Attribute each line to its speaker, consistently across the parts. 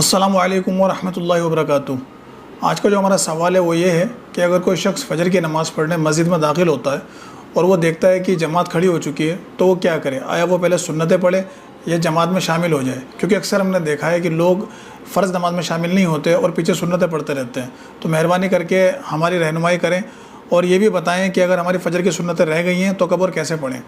Speaker 1: السلام علیکم ورحمۃ اللہ وبرکاتہ۔ آج کا جو ہمارا سوال ہے وہ یہ ہے کہ اگر کوئی شخص فجر کی نماز پڑھنے مسجد میں داخل ہوتا ہے اور وہ دیکھتا ہے کہ جماعت کھڑی ہو چکی ہے تو وہ کیا کرے؟ آیا وہ پہلے سنتیں پڑھے یا جماعت میں شامل ہو جائے؟ کیونکہ اکثر ہم نے دیکھا ہے کہ لوگ فرض نماز میں شامل نہیں ہوتے اور پیچھے سنتیں پڑھتے رہتے ہیں۔ تو مہربانی کر کے ہماری رہنمائی کریں اور یہ بھی بتائیں کہ اگر ہماری فجر کی سنتیں رہ گئی ہیں تو کب اور کیسے پڑھیں۔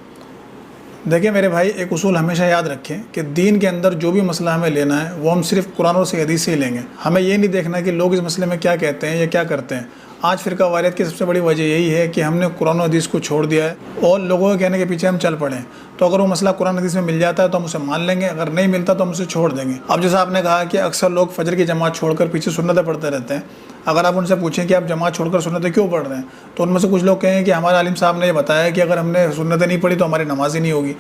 Speaker 1: دیکھیں میرے بھائی، ایک اصول ہمیشہ یاد رکھیں کہ دین کے اندر جو بھی مسئلہ ہمیں لینا ہے وہ ہم صرف قرآن اور صحیح حدیث سے ہی لیں گے۔ ہمیں یہ نہیں دیکھنا کہ لوگ اس مسئلے میں کیا کہتے ہیں یا کیا کرتے ہیں۔ آج فرقہ واریت کی سب سے بڑی وجہ یہی ہے کہ ہم نے قرآن و حدیث کو چھوڑ دیا ہے اور لوگوں کے کہنے کے پیچھے ہم چل پڑے ہیں۔ تو اگر وہ مسئلہ قرآن حدیث میں مل جاتا ہے تو ہم اسے مان لیں گے، اگر نہیں ملتا تو ہم اسے چھوڑ دیں گے۔ اب جیسا آپ نے کہا کہ اکثر لوگ فجر کی جماعت چھوڑ کر پیچھے سنتیں پڑھتے رہتے ہیں، اگر آپ ان سے پوچھیں کہ آپ جماعت چھوڑ کر سنتیں کیوں پڑھ رہے ہیں تو ان میں سے کچھ لوگ کہیں کہ ہمارے عالم صاحب نے یہ بتایا کہ اگر ہم نے سنتیں نہیں پڑھی تو ہماری نماز ہی نہیں ہوگی۔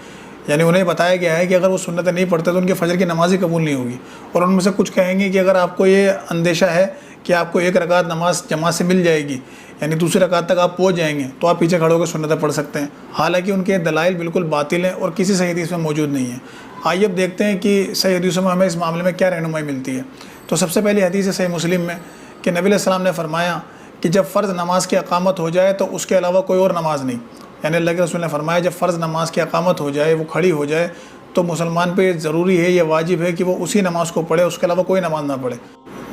Speaker 1: یعنی انہیں بتایا گیا ہے کہ اگر وہ سنتیں نہیں پڑھتے تو ان کے فجر کی نماز ہی قبول نہیں ہوگی۔ اور ان میں سے کچھ کہیں گے کہ اگر آپ کو یہ اندیشہ ہے کہ آپ کو ایک رکعت نماز جماعت سے مل جائے گی، یعنی دوسری رکعت تک آپ پہنچ جائیں گے، تو آپ پیچھے کھڑے ہو کے سنتیں پڑھ سکتے ہیں۔ حالانکہ ان کے دلائل بالکل باطل ہیں اور کسی صحیح حدیث میں موجود نہیں ہیں۔ آئیے اب دیکھتے ہیں کہ صحیح حدیثوں میں ہمیں اس معاملے میں کیا رہنمائی ملتی ہے۔ تو سب سے پہلی حدیث ہے صحیح مسلم میں کہ نبی علیہ السلام نے فرمایا کہ جب فرض نماز کی اقامت ہو جائے تو اس کے علاوہ کوئی اور نماز نہیں۔ یعنی اللہ کے رسول نے فرمایا جب فرض نماز کی اقامت ہو جائے، وہ کھڑی ہو جائے، تو مسلمان پہ ضروری ہے، یہ واجب ہے کہ وہ اسی نماز کو پڑھے، اس کے علاوہ کوئی نماز نہ پڑھے۔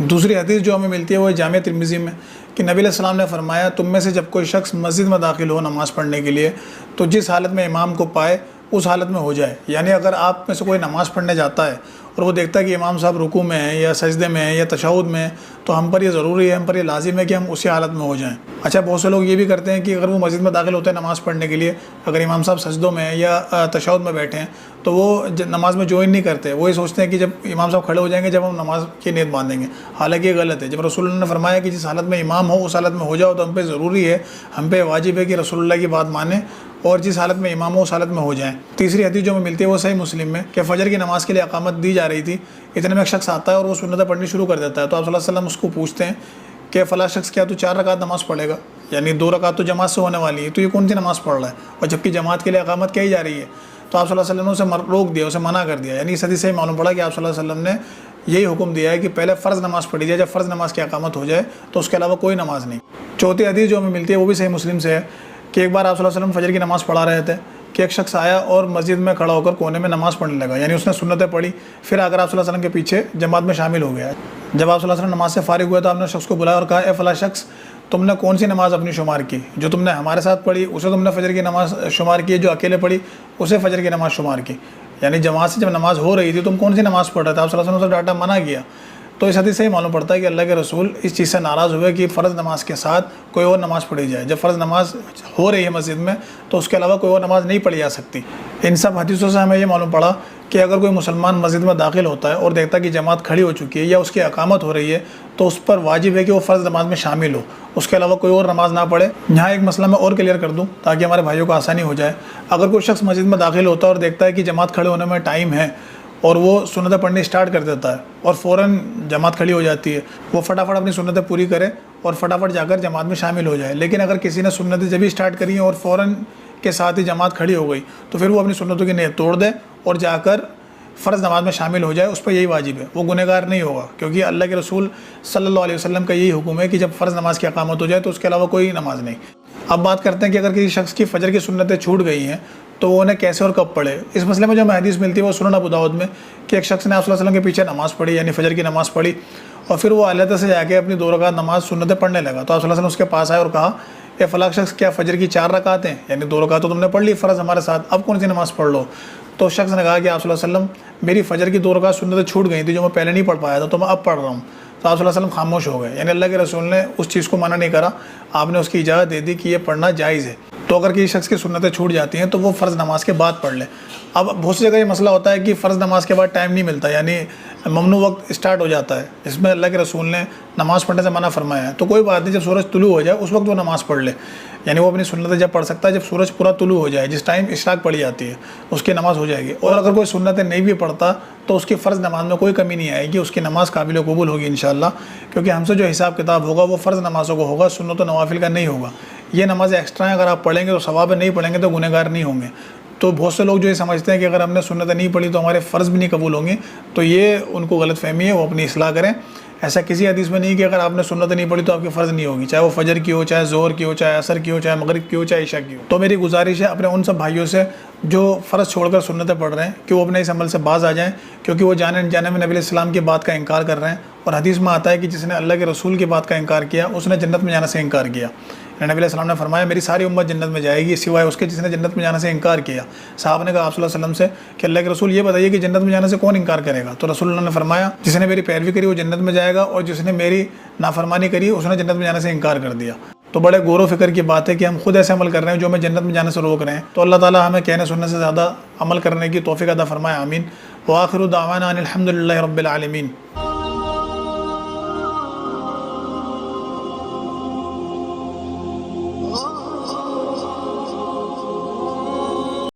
Speaker 1: دوسری حدیث جو ہمیں ملتی ہے وہ جامع ترمذی میں کہ نبی علیہ السلام نے فرمایا تم میں سے جب کوئی شخص مسجد میں داخل ہو نماز پڑھنے کے لیے تو جس حالت میں امام کو پائے اس حالت میں ہو جائے۔ یعنی اگر آپ میں سے کوئی نماز پڑھنے جاتا ہے اور وہ دیکھتا ہے کہ امام صاحب رکوع میں ہیں یا سجدے میں ہیں یا تشہد میں ہیں تو ہم پر یہ ضروری ہے، ہم پر یہ لازم ہے کہ ہم اسی حالت میں ہو جائیں۔ اچھا، بہت سے لوگ یہ بھی کرتے ہیں کہ اگر وہ مسجد میں داخل ہوتے ہیں نماز پڑھنے کے لیے، اگر امام صاحب سجدوں میں ہیں یا تشہد میں بیٹھے ہیں تو وہ نماز میں جوائن نہیں کرتے، وہ یہ سوچتے ہیں کہ جب امام صاحب کھڑے ہو جائیں گے جب ہم نماز کی نیت باندھیں گے۔ حالانکہ یہ غلط ہے۔ جب رسول اللہ نے فرمایا کہ جس حالت میں امام ہو اس حالت میں ہو جاؤ تو ہم پہ ضروری ہے، ہم پہ واجب ہے کہ رسول اللہ کی بات مانیں اور جس حالت میں امام ہو اس حالت میں ہو جائیں۔ تیسری حدیث جو ہمیں ملتی ہے وہ صحیح مسلم میں کہ فجر کی نماز کے لیے اقامت دی جا رہی تھی، اتنے میں ایک شخص آتا ہے اور وہ سنتیں پڑھنی شروع کر دیتا ہے، تو آپ صلی اللہ علیہ وسلم اس کو پوچھتے ہیں کہ فلاں شخص کیا تو 4 رکعت نماز پڑھے گا؟ یعنی 2 رکعت تو جماعت سے ہونے والی ہے، تو یہ کون سی نماز پڑھ رہا ہے؟ اور جبکہ جماعت کے لیے اقامت کہی جا رہی ہے۔ تو آپ صلی اللہ علیہ وسلم نے اسے روک دیا، اسے منع کر دیا۔ یعنی اس حدیث سے معلوم پڑا کہ آپ صلی اللہ علیہ وسلم نے یہی حکم دیا ہے کہ پہلے فرض نماز پڑھی جائے، جب فرض نماز کی اقامت ہو جائے تو اس کے علاوہ کوئی نماز نہیں۔ چوتھی حدیث جو ہمیں ملتی ہے وہ بھی صحیح مسلم سے ہے کہ ایک بار آپ صلی اللہ علیہ وسلم فجر کی نماز پڑھا رہے تھے کہ ایک شخص آیا اور مسجد میں کھڑا ہو کر کونے میں نماز پڑھنے لگا، یعنی اس نے سنتیں پڑھی، پھر آ کر آپ صلی اللہ علیہ وسلم کے پیچھے جماعت میں شامل ہو گیا۔ جب آپ صلی اللہ علیہ وسلم نماز سے فارغ ہوئے تو آپ نے شخص کو بلایا اور کہا اے فلاں شخص، تم نے کون سی نماز اپنی شمار کی؟ جو تم نے ہمارے ساتھ پڑھی اسے تم نے فجر کی نماز شمار کی، جو اکیلے پڑھی اسے فجر کی نماز شمار کی؟ یعنی جماعت سے جب نماز ہو رہی تھی تم کون سی نماز پڑھ رہے تھے؟ آپ صلی اللہ علیہ وسلم سے ڈاٹا منع کیا۔ تو اس حدیث سے ہی معلوم پڑتا ہے کہ اللہ کے رسول اس چیز سے ناراض ہوئے کہ فرض نماز کے ساتھ کوئی اور نماز پڑھی جائے۔ جب فرض نماز ہو رہی ہے مسجد میں تو اس کے علاوہ کوئی اور نماز نہیں پڑھی جا سکتی۔ ان سب حدیثوں سے ہمیں یہ معلوم پڑا کہ اگر کوئی مسلمان مسجد میں داخل ہوتا ہے اور دیکھتا ہے کہ جماعت کھڑی ہو چکی ہے یا اس کی اقامت ہو رہی ہے تو اس پر واجب ہے کہ وہ فرض نماز میں شامل ہو، اس کے علاوہ کوئی اور نماز نہ پڑھے۔ یہاں ایک مسئلہ میں اور کلیئر کر دوں تاکہ ہمارے بھائیوں کو آسانی ہو جائے۔ اگر کوئی شخص مسجد میں داخل ہوتا ہے اور دیکھتا ہے کہ جماعت کھڑے ہونے میں ٹائم ہے اور وہ سنتیں پڑھنی اسٹارٹ کر دیتا ہے اور فوراً جماعت کھڑی ہو جاتی ہے، وہ فٹافٹ اپنی سنتیں پوری کرے اور فٹافٹ جا کر جماعت میں شامل ہو جائے۔ لیکن اگر کسی نے سنتیں جب ہی اسٹارٹ کری ہیں اور فوراً کے ساتھ ہی جماعت کھڑی ہو گئی تو پھر وہ اپنی سنتوں کی نیت توڑ دے اور جا کر فرض نماز میں شامل ہو جائے، اس پہ یہی واجب ہے، وہ گنہگار نہیں ہوگا، کیونکہ اللہ کے رسول صلی اللہ علیہ وسلم کا یہی حکم ہے کہ جب فرض نماز کی اقامت ہو جائے تو اس کے علاوہ کوئی نماز نہیں۔ اب بات کرتے ہیں کہ اگر کسی شخص کی فجر کی سنتیں چھوٹ گئی ہیں تو وہ انہیں کیسے اور کب پڑھے۔ اس مسئلے میں جو ہمیں حدیث ملتی ہے وہ سنن ابو داؤد میں کہ ایک شخص نے آپ صلی اللہ علیہ وسلم کے پیچھے نماز پڑھی، یعنی فجر کی نماز پڑھی، اور پھر وہ علیحدہ سے جا کے اپنی 2 رکعت نماز سنتیں پڑھنے لگا۔ تو آپ صلی اللہ علیہ وسلم اس کے پاس آئے اور کہا اے فلاں شخص، کیا فجر کی 4 رکعت ہیں؟ یعنی 2 رکعت تو تم نے پڑھ لی فرض ہمارے ساتھ، اب کون سی نماز پڑھ لو؟ تو اس شخص نے کہا کہ آپ صلی اللہ علیہ وسلم میری فجر کی 2 رکعت سنتیں چھوٹ گئی تھی جو میں پہلے نہیں پڑھ پایا تھا تو میں اب پڑھ رہا ہوں۔ تو آپ صلی اللہ علیہ وسلم خاموش ہو گئے، یعنی اللہ کے رسول نے اس چیز کو منع نہیں کرا، آپ نے اس کی اجازت دے دی کہ یہ پڑھنا جائز ہے۔ تو اگر کسی شخص کی سنتیں چھوٹ جاتی ہیں تو وہ فرض نماز کے بعد پڑھ لے۔ اب بہت سی جگہ یہ مسئلہ ہوتا ہے کہ فرض نماز کے بعد ٹائم نہیں ملتا، یعنی ممنوع وقت اسٹارٹ ہو جاتا ہے، اس میں اللہ کے رسول نے نماز پڑھنے سے منع فرمایا ہے۔ تو کوئی بات نہیں، جب سورج طلوع ہو جائے اس وقت وہ نماز پڑھ لے، یعنی وہ اپنی سنتیں جب پڑھ سکتا ہے جب سورج پورا طلوع ہو جائے، جس ٹائم اشراق پڑھی جاتی ہے اس کی نماز ہو جائے گی۔ اور اگر کوئی سنتیں نہیں بھی پڑھتا تو اس کی فرض نماز میں کوئی کمی نہیں آئے گی، اس کی نماز قابل و قبول ہوگی انشاءاللہ، کیونکہ ہم سے جو حساب کتاب ہوگا وہ فرض نمازوں کو ہوگا، سنت و نوافل کا نہیں ہوگا۔ یہ نماز ایکسٹرا ہیں، اگر آپ پڑھیں گے تو ثواب ہے، نہیں پڑھیں گے تو گنہگار نہیں ہوں گے۔ تو بہت سے لوگ جو یہ سمجھتے ہیں کہ اگر ہم نے سنت نہیں پڑھی تو ہمارے فرض بھی نہیں قبول ہوں گے، تو یہ ان کو غلط فہمی ہے، وہ اپنی اصلاح کریں۔ ایسا کسی حدیث میں نہیں کہ اگر آپ نے سنت نہیں پڑھی تو آپ کی فرض نہیں ہوگی، چاہے وہ فجر کی ہو، چاہے ظہر کی ہو، چاہے عصر کی ہو، چاہے مغرب کی ہو، چاہے عشاء کی ہو۔ تو میری گزارش ہے اپنے ان سب بھائیوں سے جو فرض چھوڑ کر سنتیں پڑھ رہے ہیں کہ وہ اپنے اس عمل سے باز آ جائیں، کیونکہ وہ جانے انجانے میں نبی علیہ السلام کی بات کا انکار کر رہے ہیں، اور حدیث میں آتا ہے کہ جس نے اللہ کے رسول کی بات کا انکار کیا اس نے جنت میں جانے سے انکار کیا۔ نبی علیہ السلام نے فرمایا میری ساری امت جنت میں جائے گی سوائے اس کے جس نے جنت میں جانے سے انکار کیا۔ صحابہ نے کہا آپ صلی اللہ علیہ وسلم سے کہ اللہ کے رسول یہ بتائیے کہ جنت میں جانے سے کون انکار کرے گا؟ تو رسول اللہ نے فرمایا جس نے میری پیروی کری وہ جنت میں جائے گا، اور جس نے میری نافرمانی کری اس نے جنت میں جانے سے انکار کر دیا۔ تو بڑے غور و فکر کی بات ہے کہ ہم خود ایسے عمل کر رہے ہیں جو ہمیں جنت میں جانے سے روک رہے ہیں۔ تو اللہ تعالیٰ ہمیں کہنے سننے سے زیادہ عمل کرنے کی توفیق عطا فرمائے، آمین۔ وآخر دعوانا ان الحمد للہ رب العالمین۔